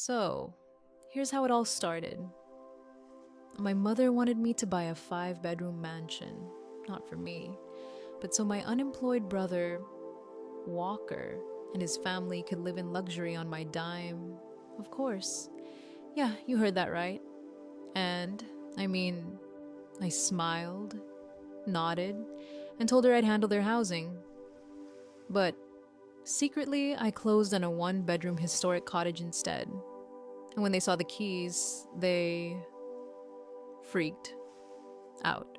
So, here's how it all started. My mother wanted me to buy a 5-bedroom mansion. Not for me, but so my unemployed brother, Walker, and his family could live in luxury on my dime. Of course. Yeah, you heard that right. And, I smiled, nodded, and told her I'd handle their housing. But secretly, I closed on a 1-bedroom historic cottage instead. And when they saw the keys, they freaked out.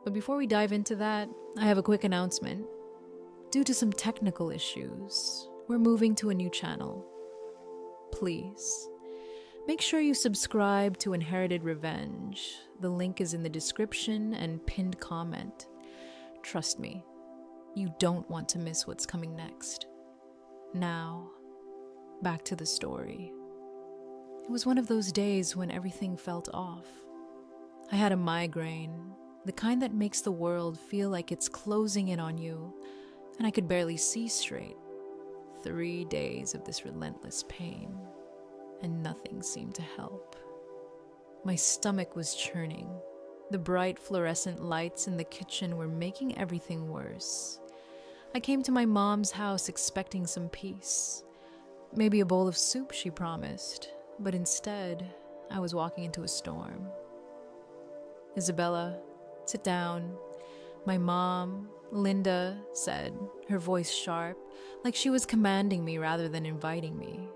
But before we dive into that, I have a quick announcement. Due to some technical issues, we're moving to a new channel. Please, make sure you subscribe to Inherited Revenge. The link is in the description and pinned comment. Trust me, you don't want to miss what's coming next. Now, back to the story. It was one of those days when everything felt off. I had a migraine, the kind that makes the world feel like it's closing in on you, and I could barely see straight. 3 days of this relentless pain, and nothing seemed to help. My stomach was churning. The bright fluorescent lights in the kitchen were making everything worse. I came to my mom's house expecting some peace. Maybe a bowl of soup, she promised, but instead, I was walking into a storm. "Isabella, sit down," my mom, Linda, said, her voice sharp, like she was commanding me rather than inviting me.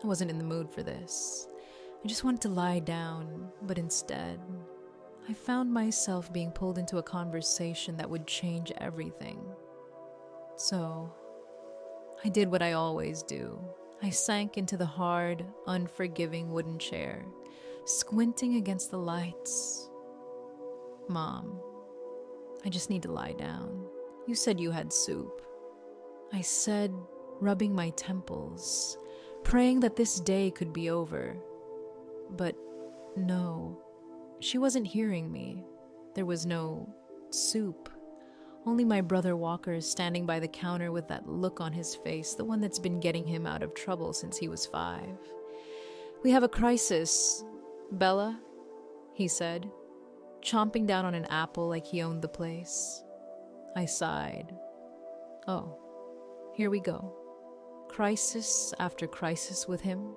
I wasn't in the mood for this. I just wanted to lie down, but instead, I found myself being pulled into a conversation that would change everything. So, I did what I always do. I sank into the hard, unforgiving wooden chair, squinting against the lights. "Mom, I just need to lie down. You said you had soup," I said, rubbing my temples, praying that this day could be over. But no, she wasn't hearing me. There was no soup. Only my brother Walker standing by the counter with that look on his face, the one that's been getting him out of trouble since he was 5. "We have a crisis, Bella," he said, chomping down on an apple like he owned the place. I sighed. Oh, here we go. Crisis after crisis with him.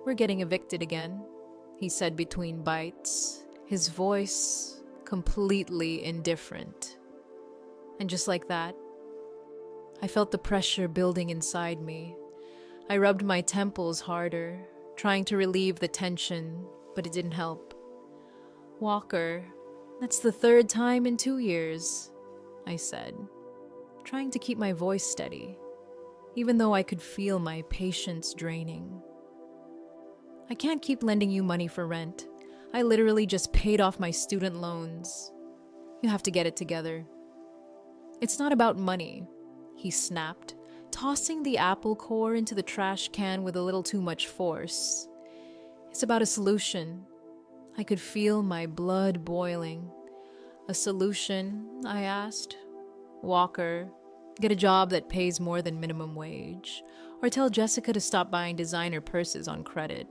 "We're getting evicted again," he said between bites, his voice completely indifferent. And just like that, I felt the pressure building inside me. I rubbed my temples harder, trying to relieve the tension, but it didn't help. "Walker, that's the 3rd time in 2 years," I said, trying to keep my voice steady, even though I could feel my patience draining. "I can't keep lending you money for rent. I literally just paid off my student loans. You have to get it together." "It's not about money," he snapped, tossing the apple core into the trash can with a little too much force. "It's about a solution." I could feel my blood boiling. "A solution?" I asked. "Walker, get a job that pays more than minimum wage, or tell Jessica to stop buying designer purses on credit."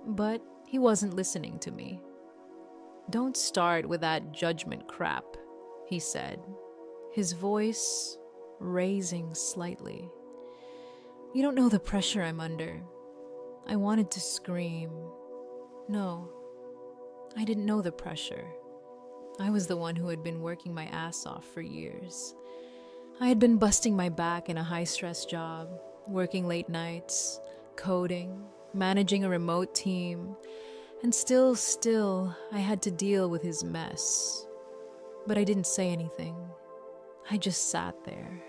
But he wasn't listening to me. "Don't start with that judgment crap," he said, his voice raising slightly. "You don't know the pressure I'm under." I wanted to scream. No, I didn't know the pressure. I was the one who had been working my ass off for years. I had been busting my back in a high-stress job, working late nights, coding, managing a remote team, and still, I had to deal with his mess. But I didn't say anything. I just sat there,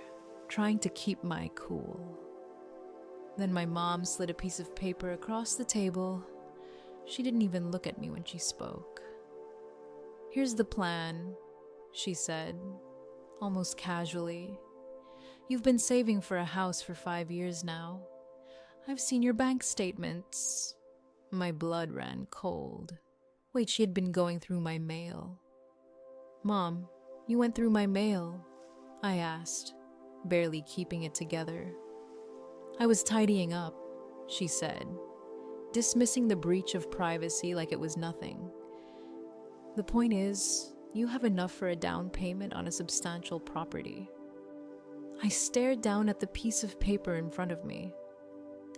trying to keep my cool. Then my mom slid a piece of paper across the table. She didn't even look at me when she spoke. "Here's the plan," she said, almost casually. "You've been saving for a house for 5 years now. I've seen your bank statements." My blood ran cold. Wait, she had been going through my mail. "Mom, you went through my mail?" I asked, barely keeping it together. "I was tidying up. she said, dismissing the breach of privacy like it was nothing. The point is, you have enough for a down payment on a substantial property. I stared down at the piece of paper in front of me.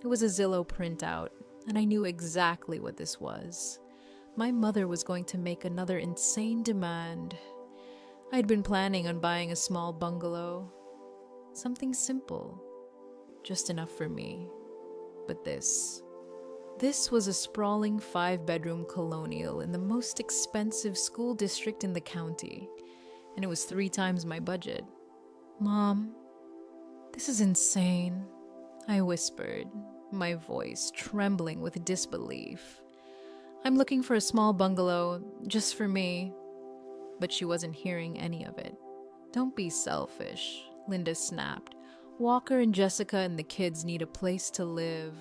It was a Zillow printout, and I knew exactly what this was. My mother was going to make another insane demand. I'd been planning on buying a small bungalow. Something simple, just enough for me. But this was a sprawling 5-bedroom colonial in the most expensive school district in the county, and it was 3 times my budget. "Mom, this is insane," I whispered, my voice trembling with disbelief. "I'm looking for a small bungalow, just for me." But she wasn't hearing any of it. "Don't be selfish," Linda snapped. "Walker and Jessica and the kids need a place to live.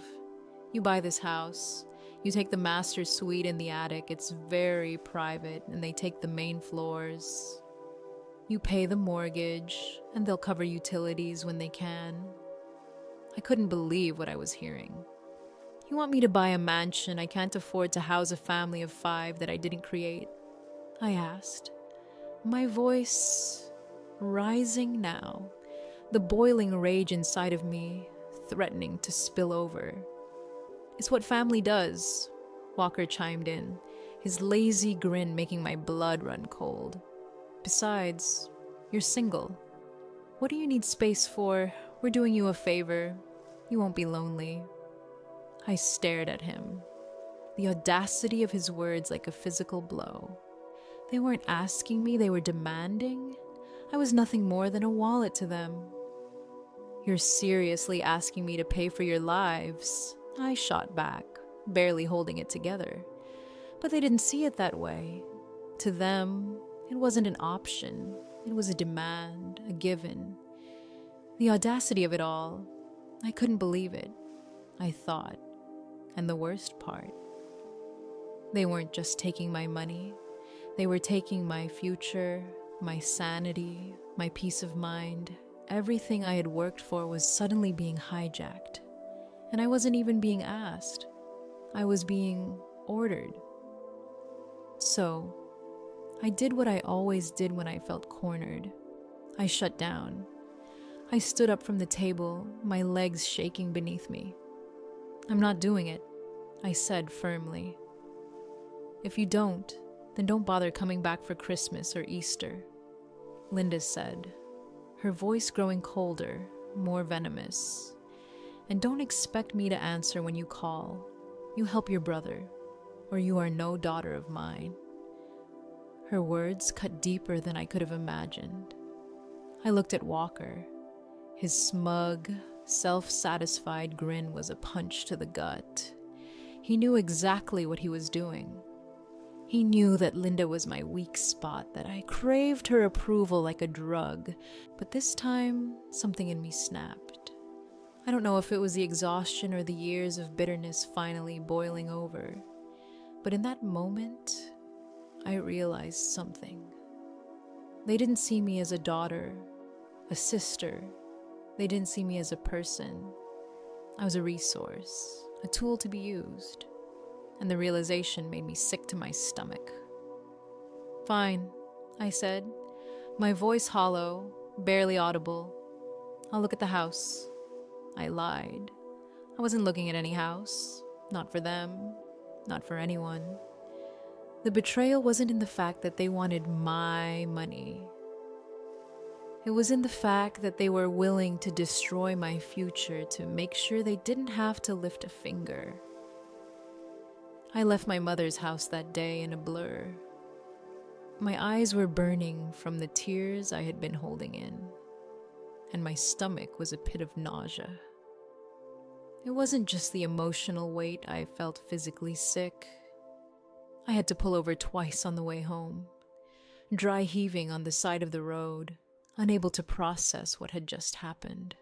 You buy this house. You take the master suite in the attic. It's very private, and they take the main floors. You pay the mortgage, and they'll cover utilities when they can." I couldn't believe what I was hearing. "You want me to buy a mansion I can't afford to house a family of 5 that I didn't create?" I asked, my voice rising now, the boiling rage inside of me threatening to spill over. "It's what family does," Walker chimed in, his lazy grin making my blood run cold. "Besides, you're single. What do you need space for? We're doing you a favor. You won't be lonely." I stared at him, the audacity of his words like a physical blow. They weren't asking me, they were demanding. I was nothing more than a wallet to them. "You're seriously asking me to pay for your lives?" I shot back, barely holding it together. But they didn't see it that way. To them, it wasn't an option. It was a demand, a given. The audacity of it all, I couldn't believe it, I thought. And the worst part, they weren't just taking my money. They were taking my future, my sanity, my peace of mind. Everything I had worked for was suddenly being hijacked. And I wasn't even being asked. I was being ordered. So, I did what I always did when I felt cornered. I shut down. I stood up from the table, my legs shaking beneath me. "I'm not doing it," I said firmly. "If you don't, then don't bother coming back for Christmas or Easter," Linda said, her voice growing colder, more venomous. "And don't expect me to answer when you call. You help your brother, or you are no daughter of mine." Her words cut deeper than I could have imagined. I looked at Walker. His smug, self-satisfied grin was a punch to the gut. He knew exactly what he was doing. He knew that Linda was my weak spot, that I craved her approval like a drug, but this time, something in me snapped. I don't know if it was the exhaustion or the years of bitterness finally boiling over, but in that moment, I realized something. They didn't see me as a daughter, a sister. They didn't see me as a person. I was a resource, a tool to be used, and the realization made me sick to my stomach. "Fine," I said, my voice hollow, barely audible. "I'll look at the house." I lied. I wasn't looking at any house. Not for them. Not for anyone. The betrayal wasn't in the fact that they wanted my money. It was in the fact that they were willing to destroy my future to make sure they didn't have to lift a finger. I left my mother's house that day in a blur. My eyes were burning from the tears I had been holding in, and my stomach was a pit of nausea. It wasn't just the emotional weight. I felt physically sick. I had to pull over twice on the way home, dry heaving on the side of the road, unable to process what had just happened.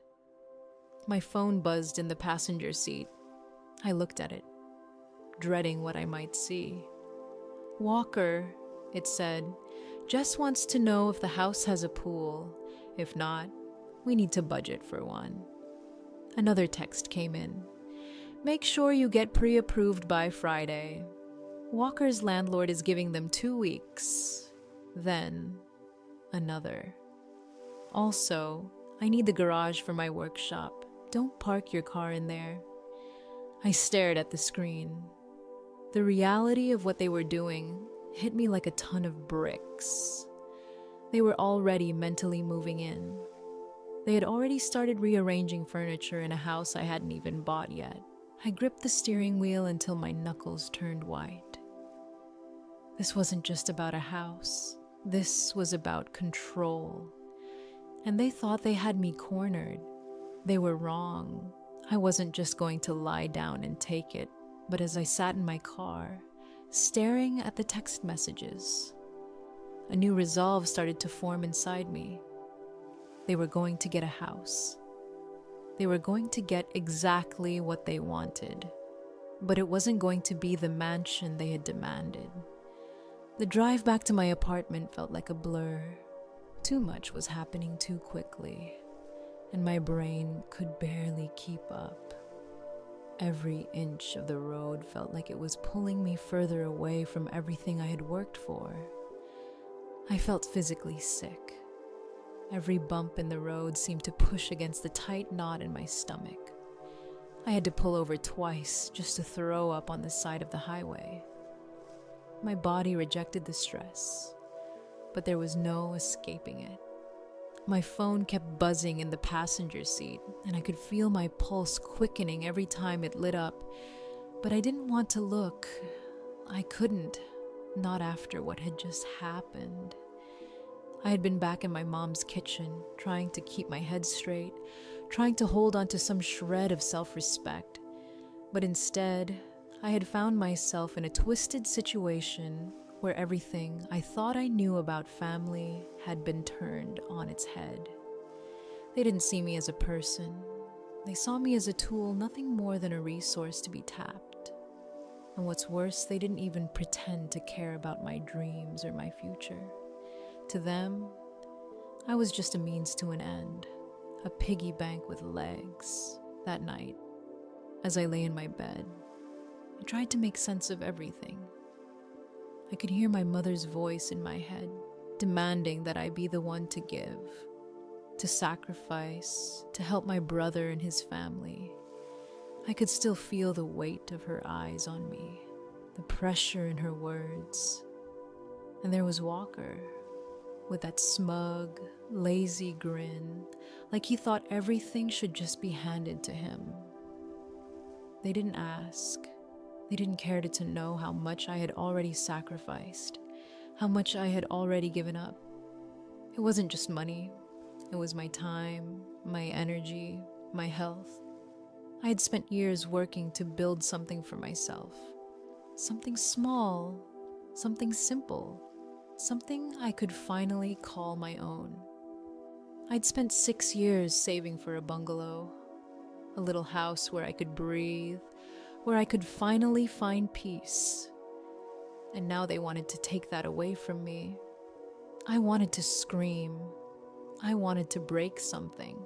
My phone buzzed in the passenger seat. I looked at it, dreading what I might see. "Walker," it said, "Jess wants to know if the house has a pool. If not, we need to budget for one." Another text came in. Make sure you get pre-approved by Friday. Walker's landlord is giving them 2 weeks. Then another. Also, I need the garage for my workshop. Don't park your car in there. I stared at the screen. The reality of what they were doing hit me like a ton of bricks. They were already mentally moving in. They had already started rearranging furniture in a house I hadn't even bought yet. I gripped the steering wheel until my knuckles turned white. This wasn't just about a house. This was about control. And they thought they had me cornered. They were wrong. I wasn't just going to lie down and take it, but as I sat in my car, staring at the text messages, a new resolve started to form inside me. They were going to get a house. They were going to get exactly what they wanted, but it wasn't going to be the mansion they had demanded. The drive back to my apartment felt like a blur. Too much was happening too quickly, and my brain could barely keep up. Every inch of the road felt like it was pulling me further away from everything I had worked for. I felt physically sick. Every bump in the road seemed to push against the tight knot in my stomach. I had to pull over twice just to throw up on the side of the highway. My body rejected the stress, but there was no escaping it. My phone kept buzzing in the passenger seat, and I could feel my pulse quickening every time it lit up, but I didn't want to look. I couldn't, not after what had just happened. I had been back in my mom's kitchen, trying to keep my head straight, trying to hold on to some shred of self-respect. But instead, I had found myself in a twisted situation where everything I thought I knew about family had been turned on its head. They didn't see me as a person. They saw me as a tool, nothing more than a resource to be tapped. And what's worse, they didn't even pretend to care about my dreams or my future. To them, I was just a means to an end, a piggy bank with legs. That night, as I lay in my bed, I tried to make sense of everything. I could hear my mother's voice in my head, demanding that I be the one to give, to sacrifice, to help my brother and his family. I could still feel the weight of her eyes on me, the pressure in her words. And there was Walker, with that smug, lazy grin, like he thought everything should just be handed to him. They didn't ask. They didn't care to know how much I had already sacrificed, how much I had already given up. It wasn't just money. It was my time, my energy, my health. I had spent years working to build something for myself. Something small, something simple, something I could finally call my own. I'd spent 6 years saving for a bungalow, a little house where I could breathe, where I could finally find peace. And now they wanted to take that away from me. I wanted to scream. I wanted to break something.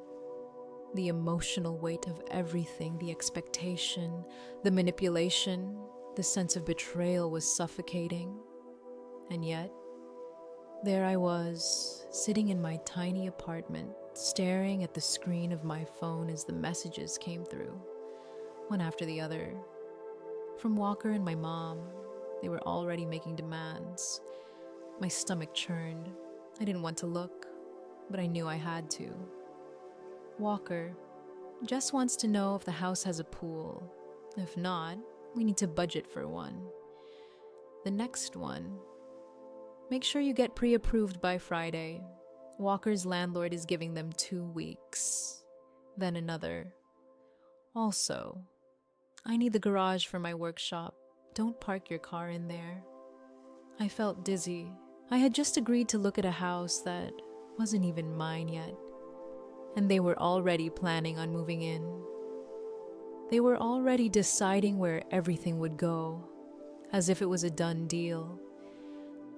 The emotional weight of everything, the expectation, the manipulation, the sense of betrayal was suffocating. And yet, there I was, sitting in my tiny apartment, staring at the screen of my phone as the messages came through, one after the other. From Walker and my mom, they were already making demands. My stomach churned. I didn't want to look, but I knew I had to. Walker, Jess wants to know if the house has a pool. If not, we need to budget for one. The next one, make sure you get pre-approved by Friday. Walker's landlord is giving them 2 weeks. Then another. Also, I need the garage for my workshop. Don't park your car in there. I felt dizzy. I had just agreed to look at a house that wasn't even mine yet. And they were already planning on moving in. They were already deciding where everything would go, as if it was a done deal.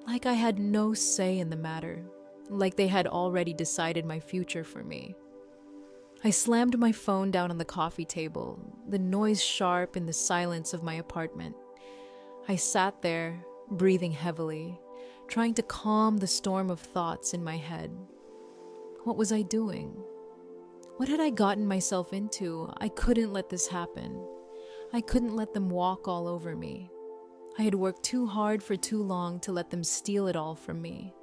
Like I had no say in the matter, like they had already decided my future for me. I slammed my phone down on the coffee table, the noise sharp in the silence of my apartment. I sat there, breathing heavily, trying to calm the storm of thoughts in my head. What was I doing? What had I gotten myself into? I couldn't let this happen. I couldn't let them walk all over me. I had worked too hard for too long to let them steal it all from me.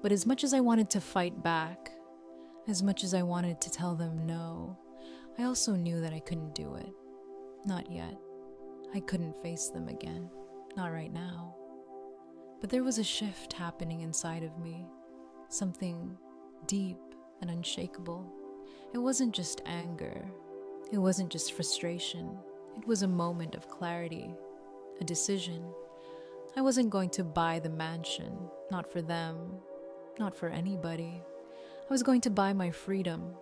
But as much as I wanted to fight back, as much as I wanted to tell them no, I also knew that I couldn't do it. Not yet. I couldn't face them again. Not right now. But there was a shift happening inside of me. Something deep and unshakable. It wasn't just anger. It wasn't just frustration. It was a moment of clarity. A decision. I wasn't going to buy the mansion. Not for them. Not for anybody. I was going to buy my freedom.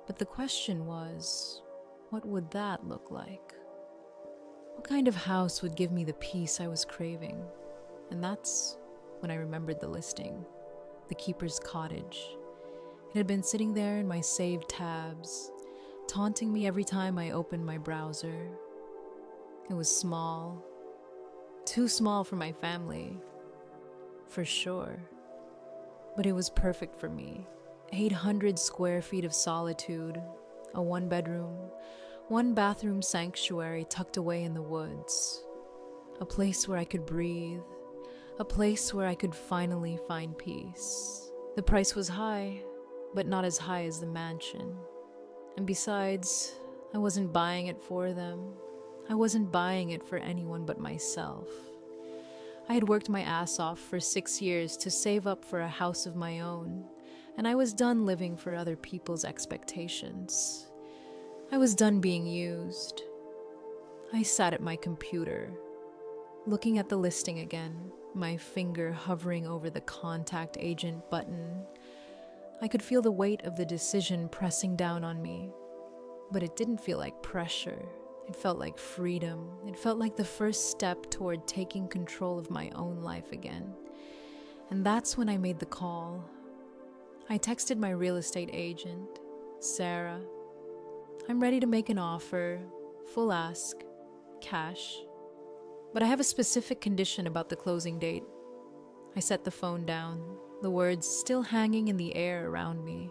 But the question was, what would that look like? What kind of house would give me the peace I was craving? And that's when I remembered the listing, the keeper's cottage. It had been sitting there in my saved tabs, taunting me every time I opened my browser. It was small, too small for my family, for sure. But it was perfect for me. 800 square feet of solitude, a one-bedroom, one-bathroom sanctuary tucked away in the woods. A place where I could breathe, a place where I could finally find peace. The price was high, but not as high as the mansion. And besides, I wasn't buying it for them. I wasn't buying it for anyone but myself. I had worked my ass off for 6 years to save up for a house of my own, and I was done living for other people's expectations. I was done being used. I sat at my computer, looking at the listing again, my finger hovering over the contact agent button. I could feel the weight of the decision pressing down on me, but it didn't feel like pressure. It felt like freedom. It felt like the first step toward taking control of my own life again. And that's when I made the call. I texted my real estate agent, Sarah. I'm ready to make an offer, full ask, cash. But I have a specific condition about the closing date. I set the phone down, the words still hanging in the air around me.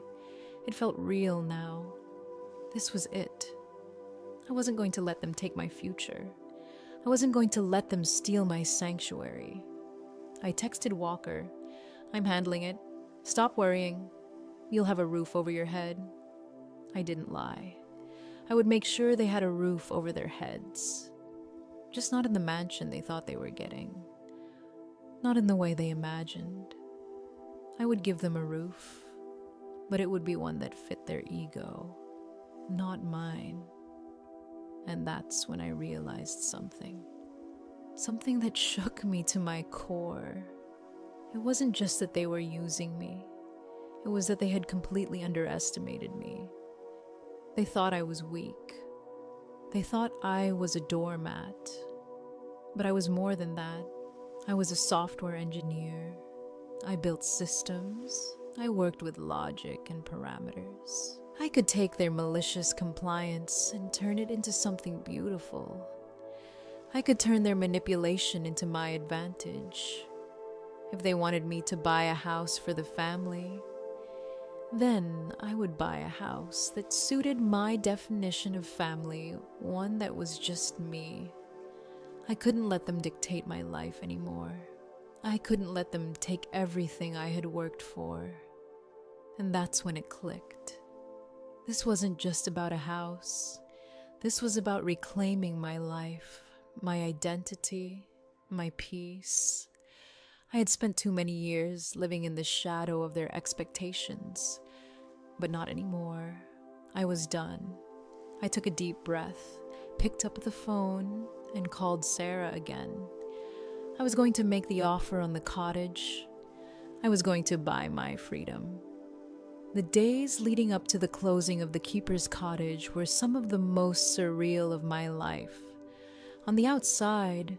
It felt real now. This was it. I wasn't going to let them take my future. I wasn't going to let them steal my sanctuary. I texted Walker, I'm handling it. Stop worrying. You'll have a roof over your head. I didn't lie. I would make sure they had a roof over their heads. Just not in the mansion they thought they were getting. Not in the way they imagined. I would give them a roof, but it would be one that fit their ego, not mine. And that's when I realized something. Something that shook me to my core. It wasn't just that they were using me. It was that they had completely underestimated me. They thought I was weak. They thought I was a doormat. But I was more than that. I was a software engineer. I built systems. I worked with logic and parameters. I could take their malicious compliance and turn it into something beautiful. I could turn their manipulation into my advantage. If they wanted me to buy a house for the family, then I would buy a house that suited my definition of family, one that was just me. I couldn't let them dictate my life anymore. I couldn't let them take everything I had worked for. And that's when it clicked. This wasn't just about a house. This was about reclaiming my life, my identity, my peace. I had spent too many years living in the shadow of their expectations, but not anymore. I was done. I took a deep breath, picked up the phone, and called Sarah again. I was going to make the offer on the cottage. I was going to buy my freedom. The days leading up to the closing of the keeper's cottage were some of the most surreal of my life. On the outside,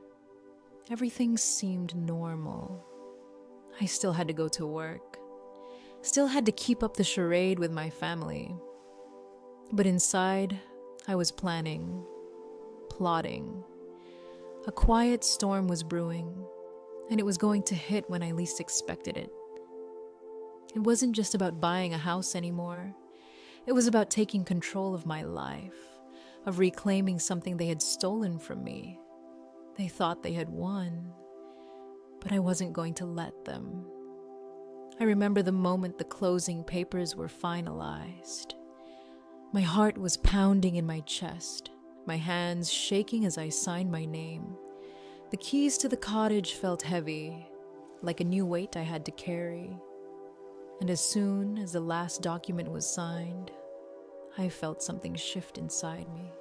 everything seemed normal. I still had to go to work, still had to keep up the charade with my family. But inside, I was planning, plotting. A quiet storm was brewing, and it was going to hit when I least expected it. It wasn't just about buying a house anymore. It was about taking control of my life, of reclaiming something they had stolen from me. They thought they had won, but I wasn't going to let them. I remember the moment the closing papers were finalized. My heart was pounding in my chest, my hands shaking as I signed my name. The keys to the cottage felt heavy, like a new weight I had to carry. And as soon as the last document was signed, I felt something shift inside me.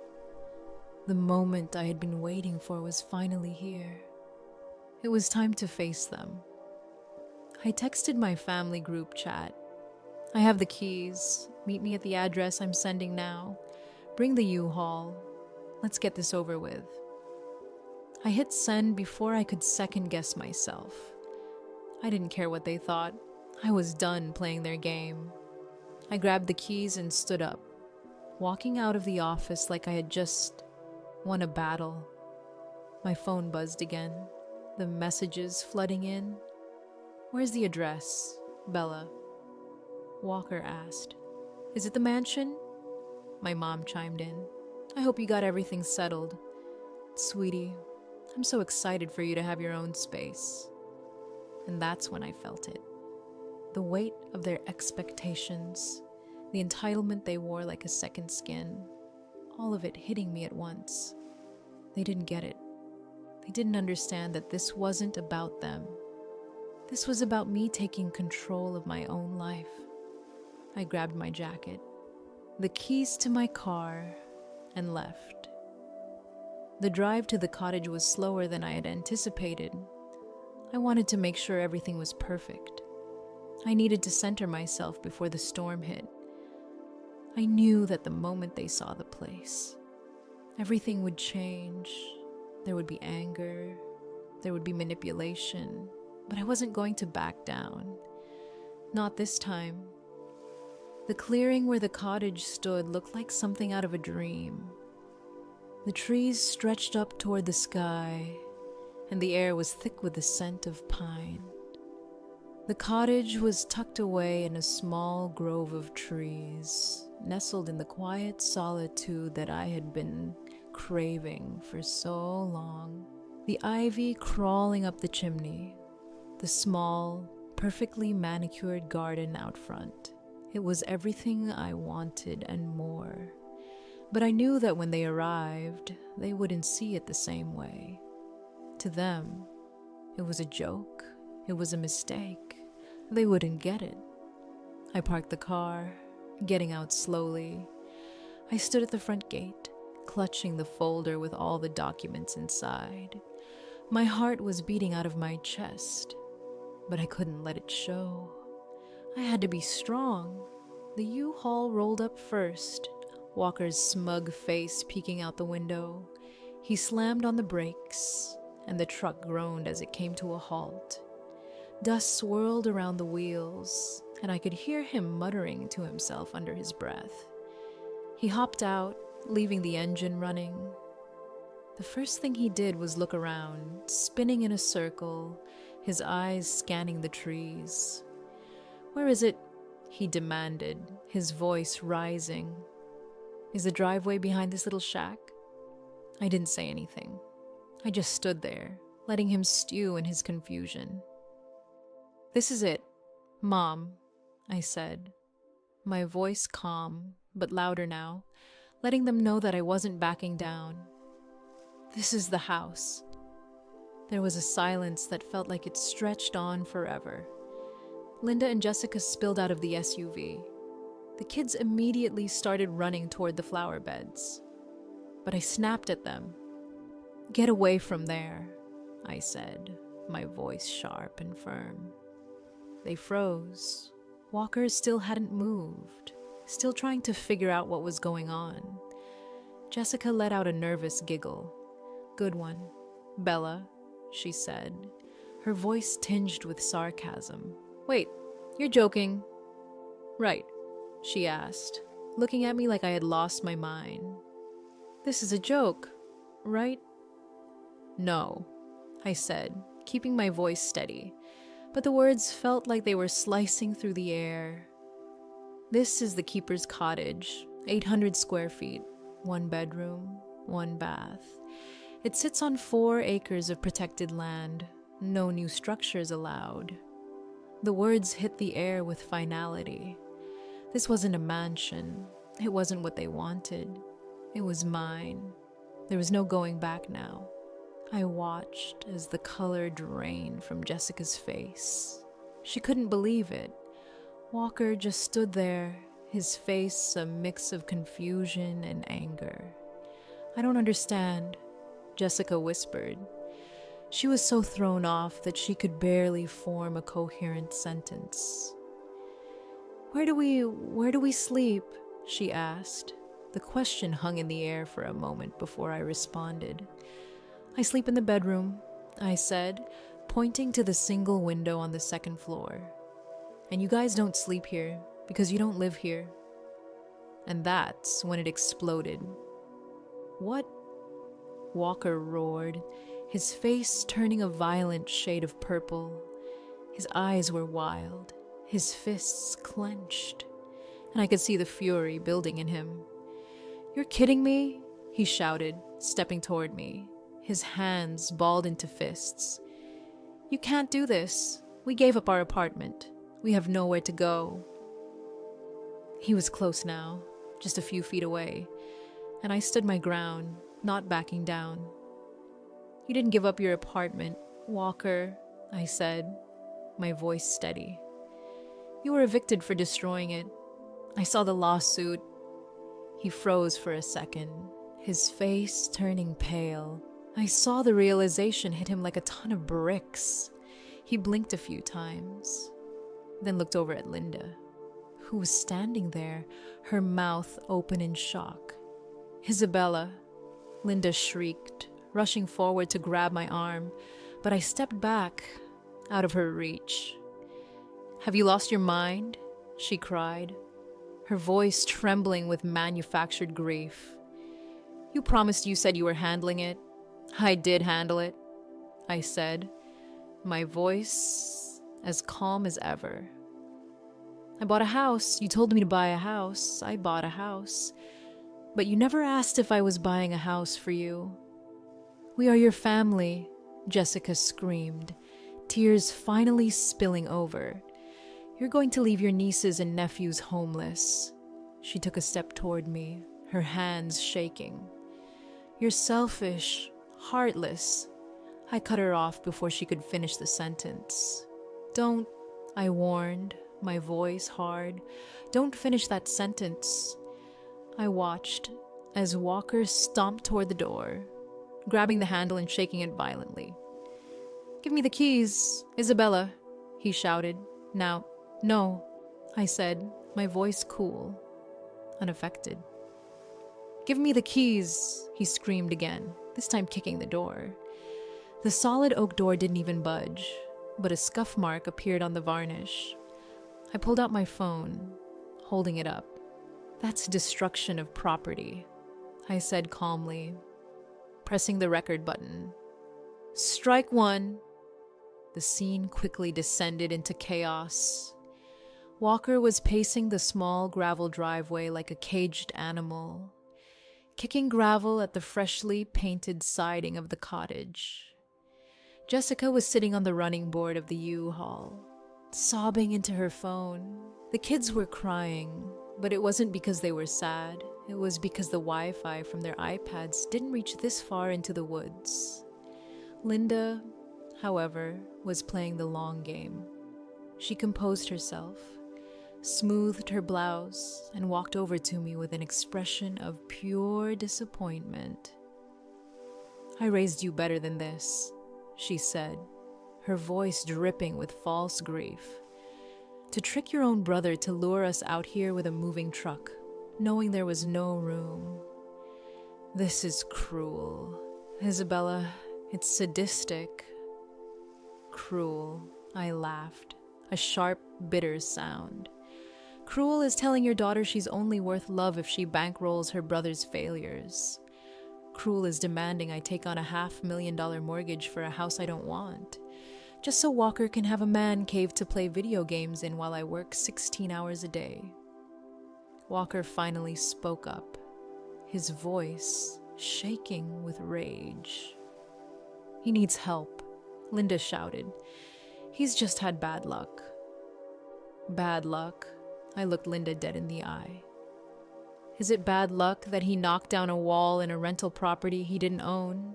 The moment I had been waiting for was finally here. It was time to face them. I texted my family group chat. I have the keys. Meet me at the address I'm sending now. Bring the U-Haul. Let's get this over with. I hit send before I could second guess myself. I didn't care what they thought. I was done playing their game. I grabbed the keys and stood up, walking out of the office like I had just won a battle. My phone buzzed again, the messages flooding in. "Where's the address, Bella?" Walker asked. "Is it the mansion?" My mom chimed in. "I hope you got everything settled. Sweetie, I'm so excited for you to have your own space." And that's when I felt it. The weight of their expectations, the entitlement they wore like a second skin, all of it hitting me at once. They didn't get it. They didn't understand that this wasn't about them. This was about me taking control of my own life. I grabbed my jacket, the keys to my car, and left. The drive to the cottage was slower than I had anticipated. I wanted to make sure everything was perfect. I needed to center myself before the storm hit. I knew that the moment they saw the place, everything would change. There would be anger, there would be manipulation, but I wasn't going to back down. Not this time. The clearing where the cottage stood looked like something out of a dream. The trees stretched up toward the sky, and the air was thick with the scent of pine. The cottage was tucked away in a small grove of trees, nestled in the quiet solitude that I had been craving for so long. The ivy crawling up the chimney, the small, perfectly manicured garden out front. It was everything I wanted and more. But I knew that when they arrived, they wouldn't see it the same way. To them, it was a joke. It was a mistake. They wouldn't get it. I parked the car, getting out slowly. I stood at the front gate, clutching the folder with all the documents inside. My heart was beating out of my chest, but I couldn't let it show. I had to be strong. The U-Haul rolled up first, Walker's smug face peeking out the window. He slammed on the brakes, and the truck groaned as it came to a halt. Dust swirled around the wheels, and I could hear him muttering to himself under his breath. He hopped out, leaving the engine running. The first thing he did was look around, spinning in a circle, his eyes scanning the trees. "Where is it?" he demanded, his voice rising. "Is the driveway behind this little shack?" I didn't say anything. I just stood there, letting him stew in his confusion. "This is it, Mom," I said, my voice calm, but louder now, letting them know that I wasn't backing down. "This is the house." There was a silence that felt like it stretched on forever. Linda and Jessica spilled out of the SUV. The kids immediately started running toward the flower beds. But I snapped at them. "Get away from there," I said, my voice sharp and firm. They froze. Walker still hadn't moved, still trying to figure out what was going on. Jessica let out a nervous giggle. "Good one, Bella," she said, her voice tinged with sarcasm. "Wait, you're joking?" "Right," she asked, looking at me like I had lost my mind. This is a joke, right? No, I said, keeping my voice steady, but the words felt like they were slicing through the air. This is the keeper's cottage, 800 square feet, 1 bedroom, 1 bath. It sits on 4 acres of protected land, no new structures allowed. The words hit the air with finality. This wasn't a mansion. It wasn't what they wanted. It was mine. There was no going back now. I watched as the color drained from Jessica's face. She couldn't believe it. Walker just stood there, his face a mix of confusion and anger. "I don't understand," Jessica whispered. She was so thrown off that she could barely form a coherent sentence. Where do we sleep?" she asked. The question hung in the air for a moment before I responded. "I sleep in the bedroom," I said, pointing to the single window on the 2nd floor. "And you guys don't sleep here because you don't live here." And that's when it exploded. "What?" Walker roared, his face turning a violent shade of purple. His eyes were wild, his fists clenched, and I could see the fury building in him. "You're kidding me?" he shouted, stepping toward me, his hands balled into fists. "You can't do this. We gave up our apartment. We have nowhere to go." He was close now, just a few feet away, and I stood my ground, not backing down. "You didn't give up your apartment, Walker," I said, my voice steady. "You were evicted for destroying it. I saw the lawsuit." He froze for a second, his face turning pale. I saw the realization hit him like a ton of bricks. He blinked a few times, then looked over at Linda, who was standing there, her mouth open in shock. "Isabella," Linda shrieked, rushing forward to grab my arm, but I stepped back, out of her reach. "Have you lost your mind?" she cried, her voice trembling with manufactured grief. "You promised you said you were handling it." "I did handle it," I said, my voice as calm as ever. "I bought a house. You told me to buy a house. I bought a house. But you never asked if I was buying a house for you." "We are your family," Jessica screamed, tears finally spilling over. "You're going to leave your nieces and nephews homeless." She took a step toward me, her hands shaking. "You're selfish, heartless." I cut her off before she could finish the sentence. "Don't," I warned, my voice hard. "Don't finish that sentence." I watched as Walker stomped toward the door, grabbing the handle and shaking it violently. "Give me the keys, Isabella," he shouted. "Now, no," I said, my voice cool, unaffected. "Give me the keys," he screamed again, this time kicking the door. The solid oak door didn't even budge, but a scuff mark appeared on the varnish. I pulled out my phone, holding it up. "That's destruction of property," I said calmly, pressing the record button. "Strike one." The scene quickly descended into chaos. Walker was pacing the small gravel driveway like a caged animal, kicking gravel at the freshly painted siding of the cottage. Jessica was sitting on the running board of the U-Haul, sobbing into her phone. The kids were crying, but it wasn't because they were sad. It was because the Wi-Fi from their iPads didn't reach this far into the woods. Linda, however, was playing the long game. She composed herself, smoothed her blouse, and walked over to me with an expression of pure disappointment. "I raised you better than this," she said, her voice dripping with false grief. "To trick your own brother to lure us out here with a moving truck, knowing there was no room. This is cruel. Isabella, it's sadistic." "Cruel," I laughed, a sharp, bitter sound. "Cruel is telling your daughter she's only worth love if she bankrolls her brother's failures. cruel as demanding I take on a $500,000 mortgage for a house I don't want, just so Walker can have a man cave to play video games in while I work 16 hours a day. Walker finally spoke up, his voice shaking with rage. "He needs help," Linda shouted. "He's just had bad luck." "Bad luck?" I looked Linda dead in the eye. "Is it bad luck that he knocked down a wall in a rental property he didn't own?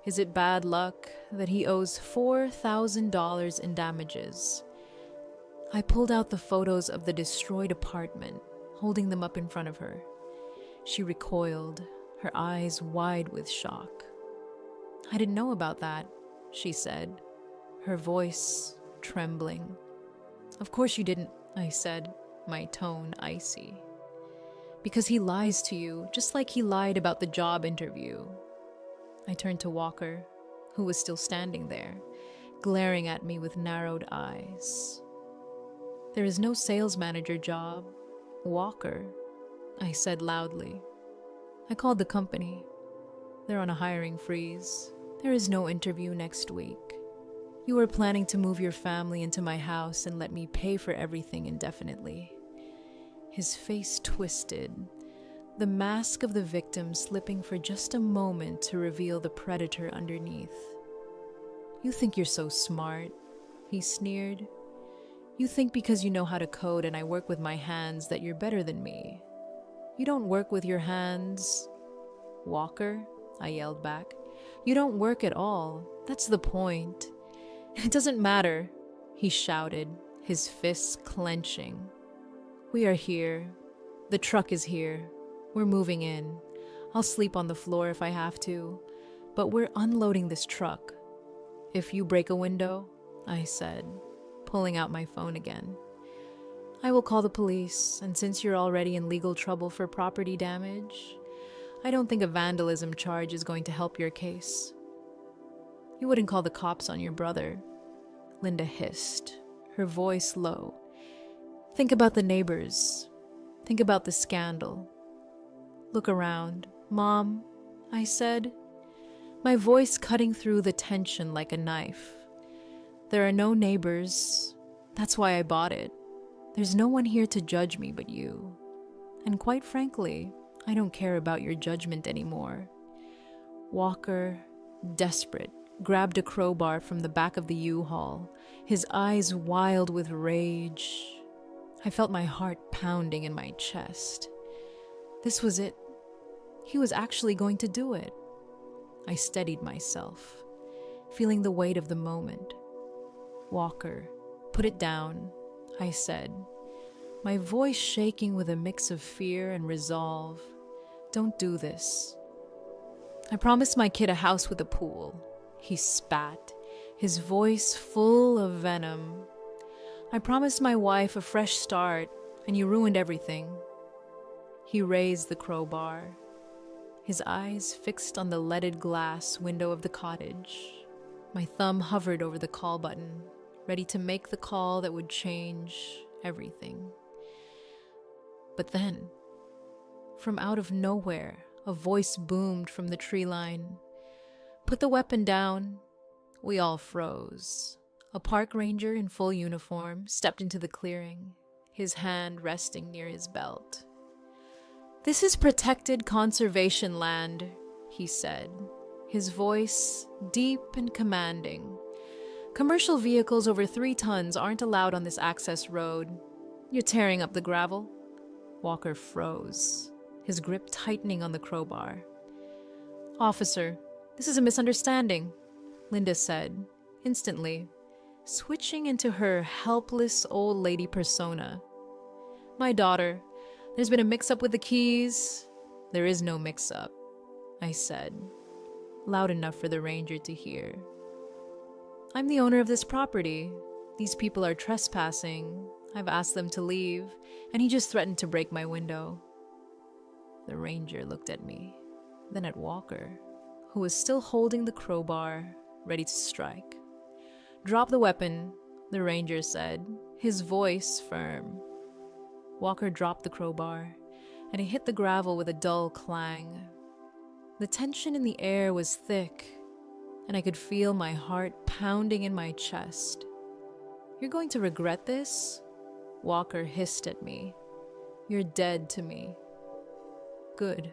Is it bad luck that he owes $4,000 in damages?" I pulled out the photos of the destroyed apartment, holding them up in front of her. She recoiled, her eyes wide with shock. "I didn't know about that," she said, her voice trembling. "Of course you didn't," I said, my tone icy. "Because he lies to you, just like he lied about the job interview." I turned to Walker, who was still standing there, glaring at me with narrowed eyes. "There is no sales manager job, Walker," I said loudly. "I called the company. They're on a hiring freeze. There is no interview next week. You were planning to move your family into my house and let me pay for everything indefinitely." His face twisted, the mask of the victim slipping for just a moment to reveal the predator underneath. "You think you're so smart," he sneered. "You think because you know how to code and I work with my hands that you're better than me. You don't work with your hands, Walker," I yelled back. "You don't work at all. That's the point." "It doesn't matter," he shouted, his fists clenching. "We are here. The truck is here. We're moving in. I'll sleep on the floor if I have to, but we're unloading this truck. If you break a window," I said, pulling out my phone again, "I will call the police, and since you're already in legal trouble for property damage, I don't think a vandalism charge is going to help your case." "You wouldn't call the cops on your brother," Linda hissed, her voice low. "Think about the neighbors. Think about the scandal. Look around. Mom," I said, my voice cutting through the tension like a knife. "There are no neighbors. That's why I bought it. There's no one here to judge me but you. And quite frankly, I don't care about your judgment anymore." Walker, desperate, grabbed a crowbar from the back of the U-Haul, his eyes wild with rage. I felt my heart pounding in my chest. This was it. He was actually going to do it. I steadied myself, feeling the weight of the moment. "Walker, put it down," I said, my voice shaking with a mix of fear and resolve. "Don't do this." "I promised my kid a house with a pool," he spat, his voice full of venom. "I promised my wife a fresh start, and you ruined everything." He raised the crowbar, his eyes fixed on the leaded glass window of the cottage. My thumb hovered over the call button, ready to make the call that would change everything. But then, from out of nowhere, a voice boomed from the tree line. "Put the weapon down." We all froze. A park ranger in full uniform stepped into the clearing, his hand resting near his belt. "This is protected conservation land," he said, his voice deep and commanding. "Commercial vehicles over 3 tons aren't allowed on this access road. You're tearing up the gravel." Walker froze, his grip tightening on the crowbar. "Officer, this is a misunderstanding," Linda said, instantly, switching into her helpless old lady persona. "My daughter, there's been a mix-up with the keys." "There is no mix-up," I said, loud enough for the ranger to hear. "I'm the owner of this property. These people are trespassing. I've asked them to leave, and he just threatened to break my window." The ranger looked at me, then at Walker, who was still holding the crowbar, ready to strike. "Drop the weapon," the ranger said, his voice firm. Walker dropped the crowbar, and it hit the gravel with a dull clang. The tension in the air was thick, and I could feel my heart pounding in my chest. "You're going to regret this?" Walker hissed at me. "You're dead to me." "Good,"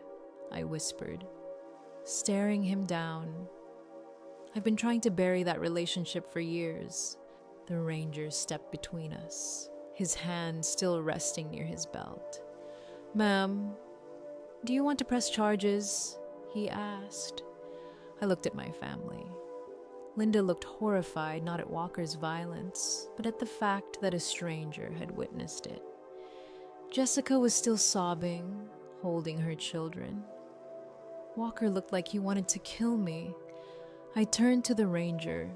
I whispered, staring him down. "I've been trying to bury that relationship for years." The ranger stepped between us, his hand still resting near his belt. "Ma'am, do you want to press charges?" he asked. I looked at my family. Linda looked horrified not at Walker's violence, but at the fact that a stranger had witnessed it. Jessica was still sobbing, holding her children. Walker looked like he wanted to kill me. I turned to the ranger.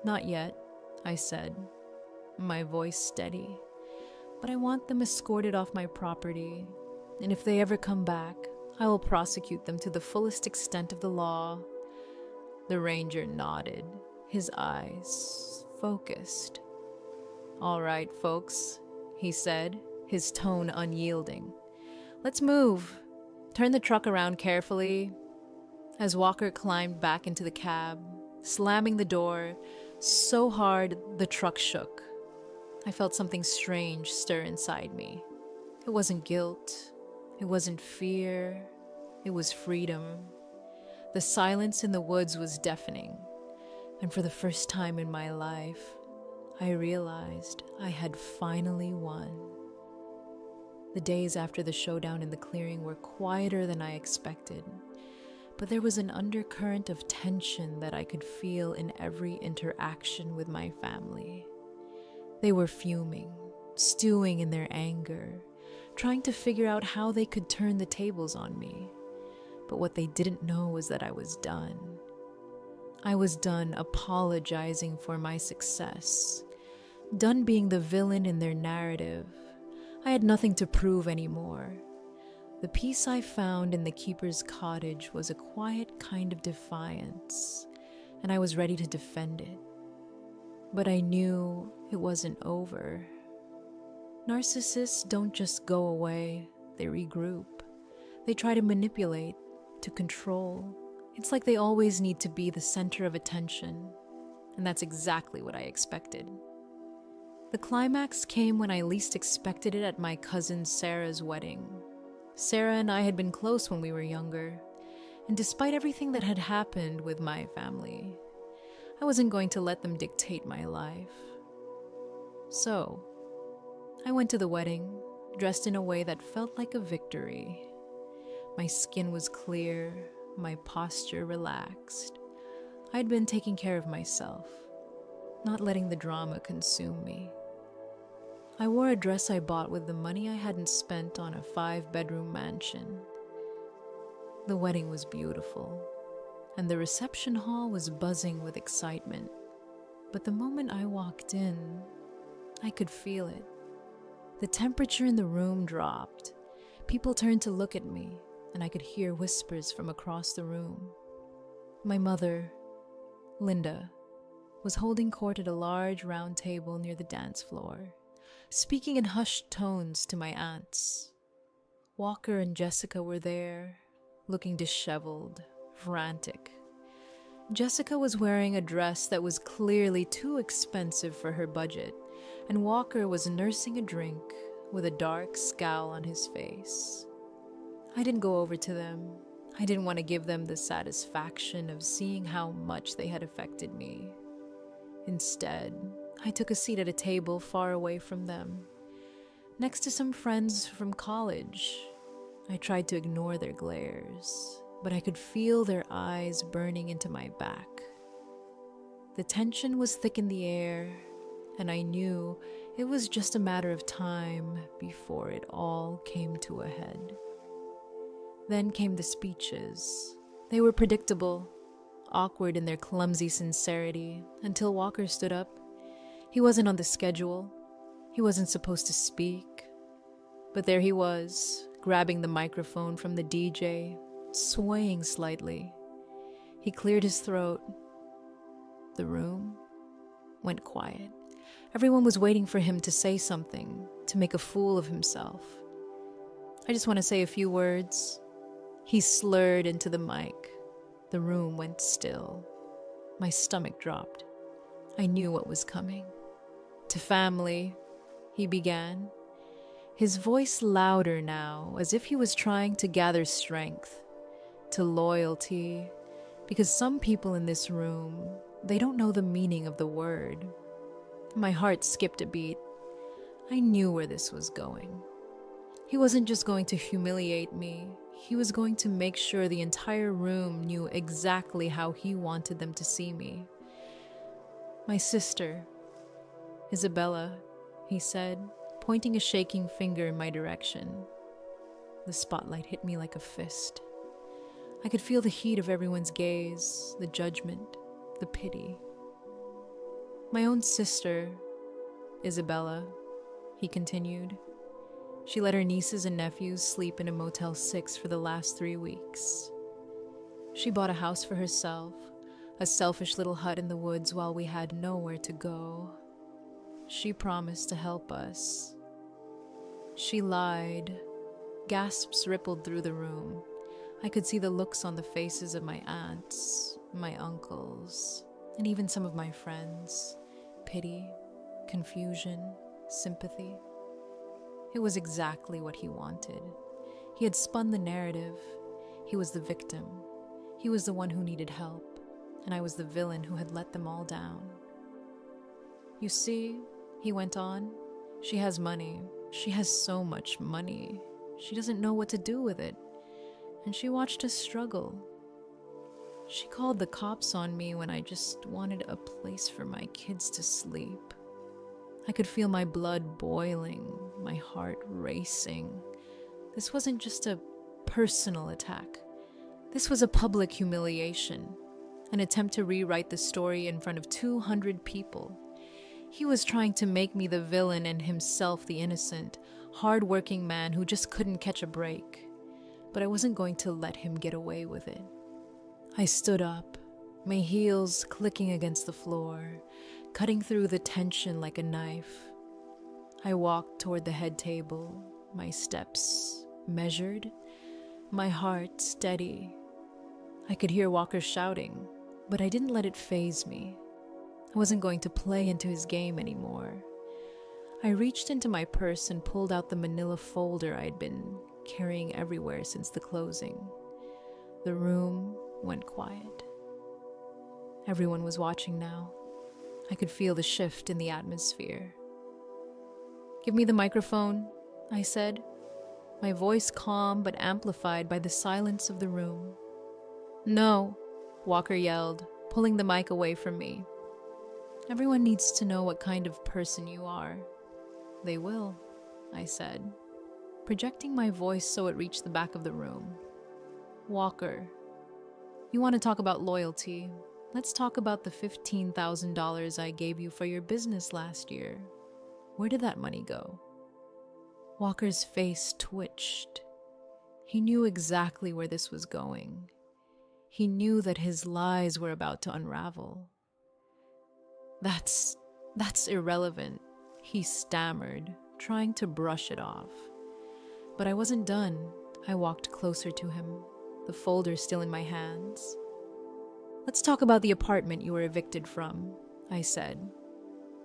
"Not yet," I said, my voice steady. "But I want them escorted off my property, and if they ever come back, I will prosecute them to the fullest extent of the law." The ranger nodded, his eyes focused. "All right, folks," he said, his tone unyielding. "Let's move. Turn the truck around carefully." As Walker climbed back into the cab, slamming the door so hard the truck shook, I felt something strange stir inside me. It wasn't guilt. It wasn't fear. It was freedom. The silence in the woods was deafening, and for the first time in my life, I realized I had finally won. The days after the showdown in the clearing were quieter than I expected, but there was an undercurrent of tension that I could feel in every interaction with my family. They were fuming, stewing in their anger, trying to figure out how they could turn the tables on me. But what they didn't know was that I was done. I was done apologizing for my success, done being the villain in their narrative. I had nothing to prove anymore. The peace I found in the keeper's cottage was a quiet kind of defiance, and I was ready to defend it. But I knew it wasn't over. Narcissists don't just go away, they regroup. They try to manipulate, to control. It's like they always need to be the center of attention, and that's exactly what I expected. The climax came when I least expected it at my cousin Sarah's wedding. Sarah and I had been close when we were younger, and despite everything that had happened with my family, I wasn't going to let them dictate my life. So, I went to the wedding, dressed in a way that felt like a victory. My skin was clear, my posture relaxed. I'd been taking care of myself, not letting the drama consume me. I wore a dress I bought with the money I hadn't spent on a 5-bedroom mansion. The wedding was beautiful, and the reception hall was buzzing with excitement. But the moment I walked in, I could feel it. The temperature in the room dropped. People turned to look at me, and I could hear whispers from across the room. My mother, Linda, was holding court at a large round table near the dance floor, speaking in hushed tones to my aunts. Walker and Jessica were there, looking disheveled, frantic. Jessica was wearing a dress that was clearly too expensive for her budget, and Walker was nursing a drink with a dark scowl on his face. I didn't go over to them. I didn't want to give them the satisfaction of seeing how much they had affected me. Instead, I took a seat at a table far away from them, next to some friends from college. I tried to ignore their glares, but I could feel their eyes burning into my back. The tension was thick in the air, and I knew it was just a matter of time before it all came to a head. Then came the speeches. They were predictable, awkward in their clumsy sincerity, until Walker stood up. He wasn't on the schedule. He wasn't supposed to speak. But there he was, grabbing the microphone from the DJ, swaying slightly. He cleared his throat. The room went quiet. Everyone was waiting for him to say something, to make a fool of himself. "I just want to say a few words," He slurred into the mic. The room went still. My stomach dropped. I knew what was coming. To family, he began, his voice louder now, as if he was trying to gather strength. To loyalty, because some people in this room, they don't know the meaning of the word. My heart skipped a beat. I knew where this was going. He wasn't just going to humiliate me. He was going to make sure the entire room knew exactly how he wanted them to see me. My sister, Isabella, he said, pointing a shaking finger in my direction. The spotlight hit me like a fist. I could feel the heat of everyone's gaze, the judgment, the pity. My own sister, Isabella, he continued. She let her nieces and nephews sleep in a Motel 6 for the last 3 weeks. She bought a house for herself, a selfish little hut in the woods while we had nowhere to go. She promised to help us. She lied. Gasps rippled through the room. I could see the looks on the faces of my aunts, my uncles, and even some of my friends. Pity, confusion, sympathy. It was exactly what he wanted. He had spun the narrative. He was the victim. He was the one who needed help, and I was the villain who had let them all down. You see, he went on, she has money. She has so much money. She doesn't know what to do with it. And she watched us struggle. She called the cops on me when I just wanted a place for my kids to sleep. I could feel my blood boiling, my heart racing. This wasn't just a personal attack. This was a public humiliation, an attempt to rewrite the story in front of 200 people. He was trying to make me the villain and himself the innocent, hard-working man who just couldn't catch a break. But I wasn't going to let him get away with it. I stood up, my heels clicking against the floor, cutting through the tension like a knife. I walked toward the head table, my steps measured, my heart steady. I could hear Walker shouting, but I didn't let it faze me. I wasn't going to play into his game anymore. I reached into my purse and pulled out the manila folder I'd been carrying everywhere since the closing. The room went quiet. Everyone was watching now. I could feel the shift in the atmosphere. "Give me the microphone," I said, my voice calm but amplified by the silence of the room. "No," Walker yelled, pulling the mic away from me. "Everyone needs to know what kind of person you are." "They will," I said, projecting my voice so it reached the back of the room. "Walker, you want to talk about loyalty? Let's talk about the $15,000 I gave you for your business last year. Where did that money go?" Walker's face twitched. He knew exactly where this was going. He knew that his lies were about to unravel. That's irrelevant," he stammered, trying to brush it off. But I wasn't done. I walked closer to him, the folder still in my hands. "Let's talk about the apartment you were evicted from," I said,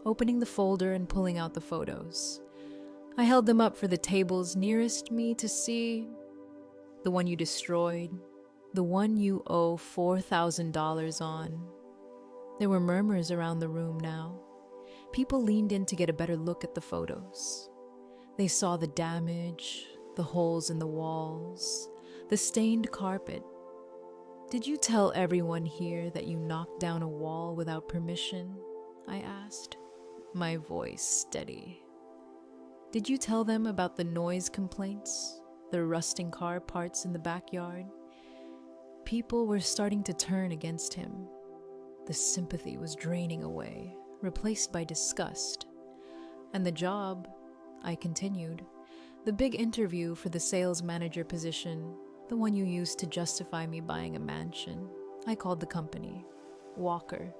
opening the folder and pulling out the photos. I held them up for the tables nearest me to see. "The one you destroyed, the one you owe $4,000 on." There were murmurs around the room now. People leaned in to get a better look at the photos. They saw the damage, the holes in the walls, the stained carpet. "Did you tell everyone here that you knocked down a wall without permission?" I asked, my voice steady. "Did you tell them about the noise complaints, the rusting car parts in the backyard?" People were starting to turn against him. The sympathy was draining away, replaced by disgust. "And the job," I continued, "the big interview for the sales manager position, the one you used to justify me buying a mansion. I called the company. Walker.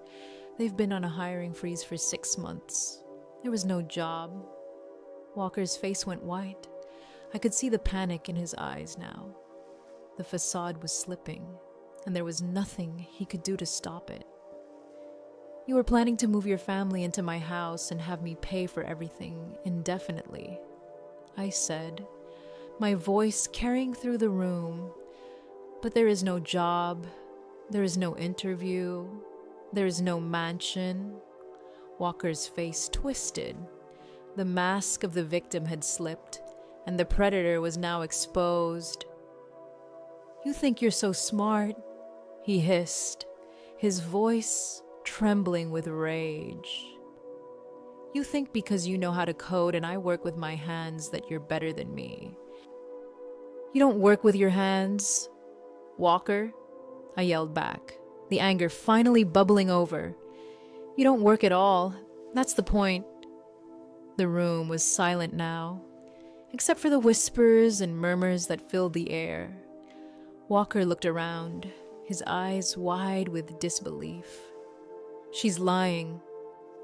They've been on a hiring freeze for 6 months. There was no job." Walker's face went white. I could see the panic in his eyes now. The facade was slipping, and there was nothing he could do to stop it. "You were planning to move your family into my house and have me pay for everything indefinitely," I said, my voice carrying through the room. "But there is no job, there is no interview, there is no mansion." Walker's face twisted. The mask of the victim had slipped, and the predator was now exposed. "You think you're so smart," he hissed, his voice trembling with rage. "You think because you know how to code and I work with my hands that you're better than me. You don't work with your hands, Walker," I yelled back, the anger finally bubbling over. "You don't work at all. That's the point." The room was silent now, except for the whispers and murmurs that filled the air. Walker looked around, his eyes wide with disbelief. "She's lying,"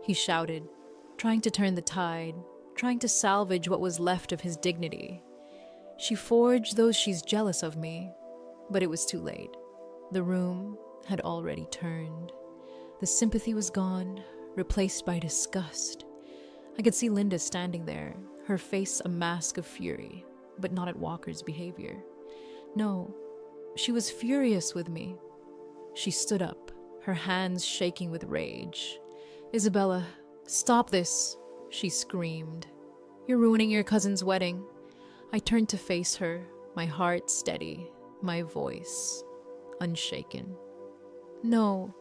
he shouted, trying to turn the tide, trying to salvage what was left of his dignity. "She forged those she's jealous of me." But it was too late. The room had already turned. The sympathy was gone, replaced by disgust. I could see Linda standing there, her face a mask of fury, but not at Walker's behavior. No, she was furious with me. She stood up, her hands shaking with rage. "Isabella, stop this," she screamed. "You're ruining your cousin's wedding." I turned to face her, my heart steady, my voice unshaken. "No,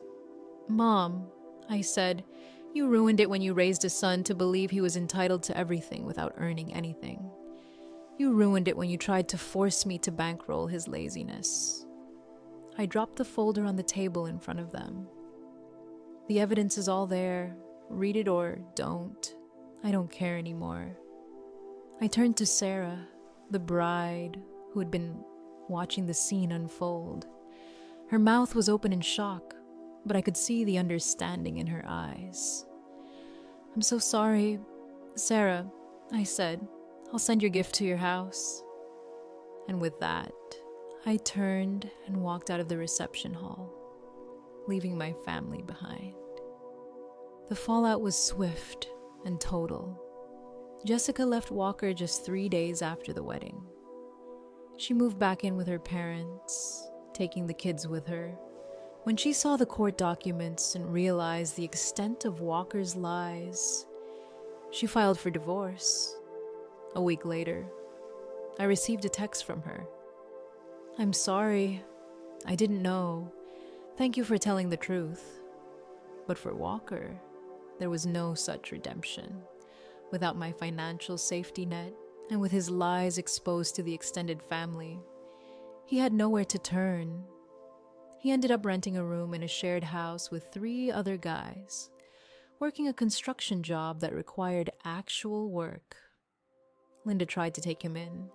Mom," I said, "you ruined it when you raised a son to believe he was entitled to everything without earning anything. You ruined it when you tried to force me to bankroll his laziness." I dropped the folder on the table in front of them. "The evidence is all there. Read it or don't. I don't care anymore." I turned to Sarah, the bride, who had been watching the scene unfold. Her mouth was open in shock, but I could see the understanding in her eyes. "I'm so sorry, Sarah," I said. "I'll send your gift to your house." And with that, I turned and walked out of the reception hall, leaving my family behind. The fallout was swift and total. Jessica left Walker just 3 days after the wedding. She moved back in with her parents, taking the kids with her. When she saw the court documents and realized the extent of Walker's lies, she filed for divorce. A week later, I received a text from her. "I'm sorry. I didn't know. Thank you for telling the truth." But for Walker, there was no such redemption. Without my financial safety net, and with his lies exposed to the extended family, he had nowhere to turn. He ended up renting a room in a shared house with 3 other guys, working a construction job that required actual work. Linda tried to take him in,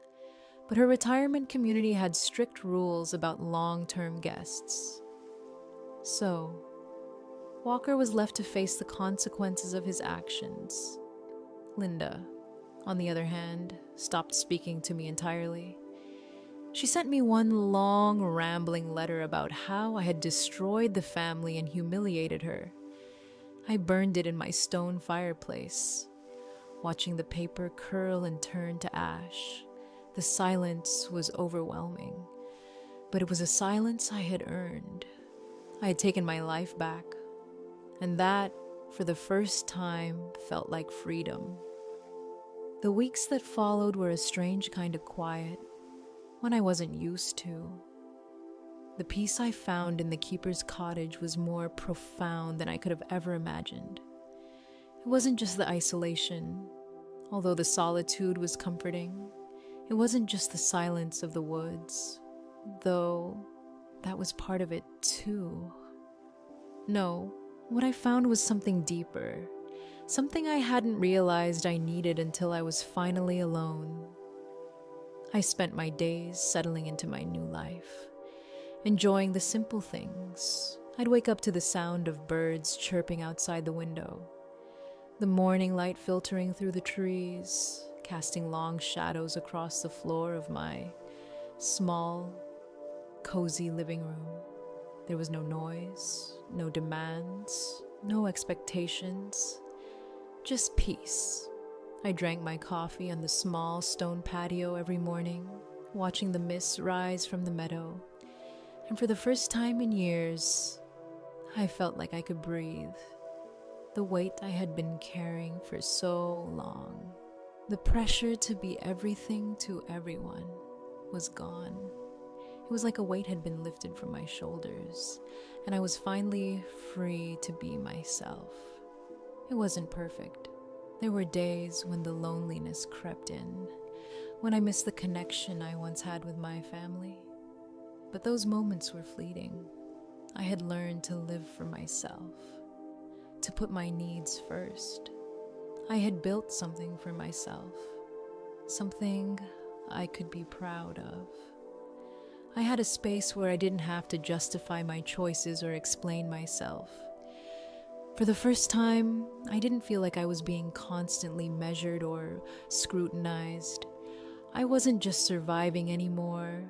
but her retirement community had strict rules about long-term guests. So, Walker was left to face the consequences of his actions. Linda, on the other hand, stopped speaking to me entirely. She sent me one long, rambling letter about how I had destroyed the family and humiliated her. I burned it in my stone fireplace, watching the paper curl and turn to ash. The silence was overwhelming, but it was a silence I had earned. I had taken my life back, and that, for the first time, felt like freedom. The weeks that followed were a strange kind of quiet, one I wasn't used to. The peace I found in the keeper's cottage was more profound than I could have ever imagined. It wasn't just the isolation, although the solitude was comforting. It wasn't just the silence of the woods, though that was part of it too. No, what I found was something deeper, something I hadn't realized I needed until I was finally alone. I spent my days settling into my new life, enjoying the simple things. I'd wake up to the sound of birds chirping outside the window, the morning light filtering through the trees, casting long shadows across the floor of my small cozy living room. There was no noise, no demands, no expectations, just peace. I drank my coffee on the small stone patio every morning, watching the mist rise from the meadow. And for the first time in years, I felt like I could breathe. The weight I had been carrying for so long, the pressure to be everything to everyone, was gone. It was like a weight had been lifted from my shoulders, and I was finally free to be myself. It wasn't perfect. There were days when the loneliness crept in, when I missed the connection I once had with my family. But those moments were fleeting. I had learned to live for myself, to put my needs first. I had built something for myself, something I could be proud of. I had a space where I didn't have to justify my choices or explain myself. For the first time, I didn't feel like I was being constantly measured or scrutinized. I wasn't just surviving anymore.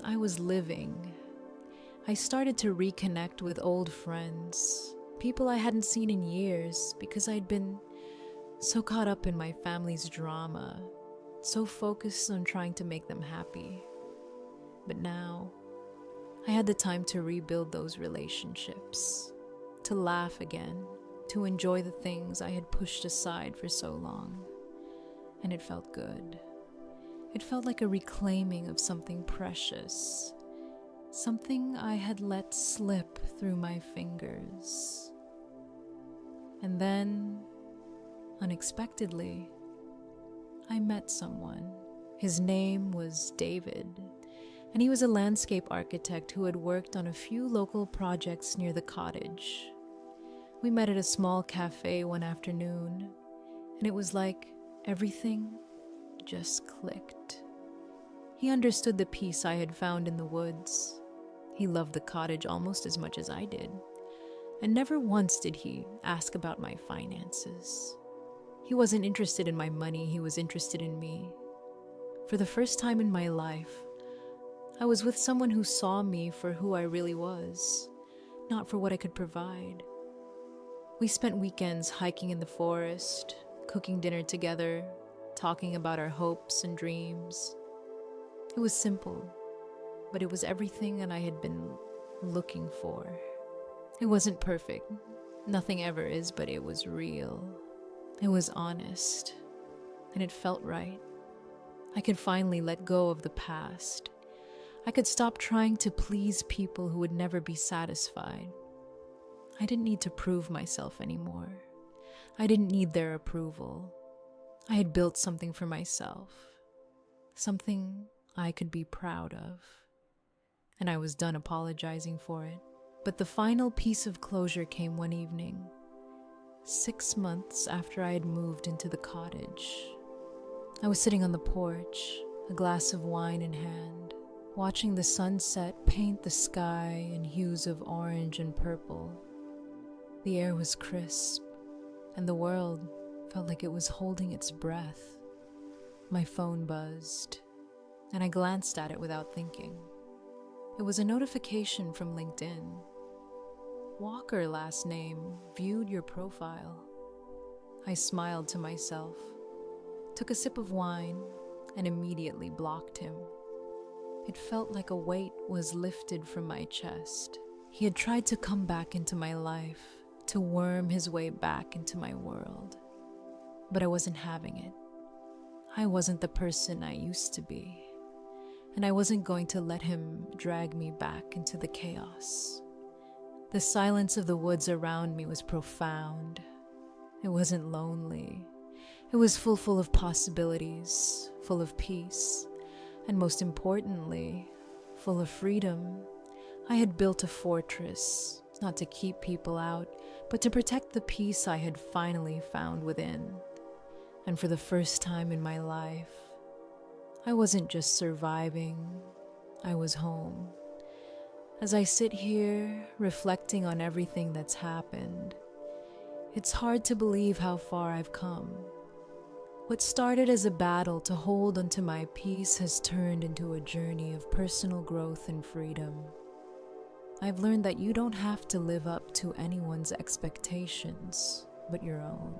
I was living. I started to reconnect with old friends, people I hadn't seen in years because I'd been so caught up in my family's drama, so focused on trying to make them happy. But now, I had the time to rebuild those relationships, to laugh again, to enjoy the things I had pushed aside for so long. And it felt good. It felt like a reclaiming of something precious, something I had let slip through my fingers. And then, unexpectedly, I met someone. His name was David, and he was a landscape architect who had worked on a few local projects near the cottage. We met at a small cafe one afternoon, and it was like everything just clicked. He understood the peace I had found in the woods. He loved the cottage almost as much as I did, and never once did he ask about my finances. He wasn't interested in my money, he was interested in me. For the first time in my life, I was with someone who saw me for who I really was, not for what I could provide. We spent weekends hiking in the forest, cooking dinner together, talking about our hopes and dreams. It was simple, but it was everything I had been looking for. It wasn't perfect. Nothing ever is, but it was real. It was honest, and it felt right. I could finally let go of the past. I could stop trying to please people who would never be satisfied. I didn't need to prove myself anymore. I didn't need their approval. I had built something for myself, something I could be proud of, and I was done apologizing for it. But the final piece of closure came one evening, 6 months after I had moved into the cottage. I was sitting on the porch, a glass of wine in hand, watching the sunset paint the sky in hues of orange and purple. The air was crisp, and the world felt like it was holding its breath. My phone buzzed, and I glanced at it without thinking. It was a notification from LinkedIn. Walker, last name, viewed your profile. I smiled to myself, took a sip of wine, and immediately blocked him. It felt like a weight was lifted from my chest. He had tried to come back into my life, to worm his way back into my world. But I wasn't having it. I wasn't the person I used to be, and I wasn't going to let him drag me back into the chaos. The silence of the woods around me was profound. It wasn't lonely. It was full of possibilities, full of peace, and most importantly, full of freedom. I had built a fortress, not to keep people out, but to protect the peace I had finally found within. And for the first time in my life, I wasn't just surviving, I was home. As I sit here, reflecting on everything that's happened, it's hard to believe how far I've come. What started as a battle to hold onto my peace has turned into a journey of personal growth and freedom. I've learned that you don't have to live up to anyone's expectations but your own.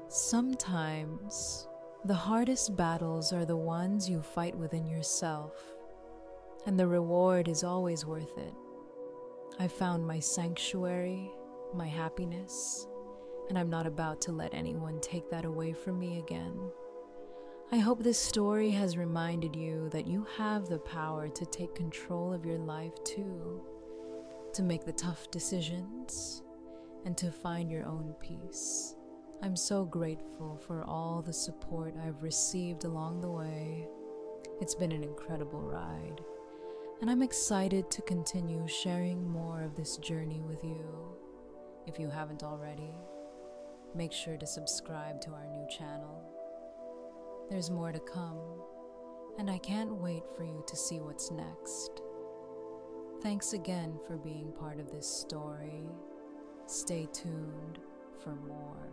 Sometimes, the hardest battles are the ones you fight within yourself, and the reward is always worth it. I found my sanctuary, my happiness, and I'm not about to let anyone take that away from me again. I hope this story has reminded you that you have the power to take control of your life too, to make the tough decisions, and to find your own peace. I'm so grateful for all the support I've received along the way. It's been an incredible ride, and I'm excited to continue sharing more of this journey with you. If you haven't already, make sure to subscribe to our new channel. There's more to come, and I can't wait for you to see what's next. Thanks again for being part of this story. Stay tuned for more.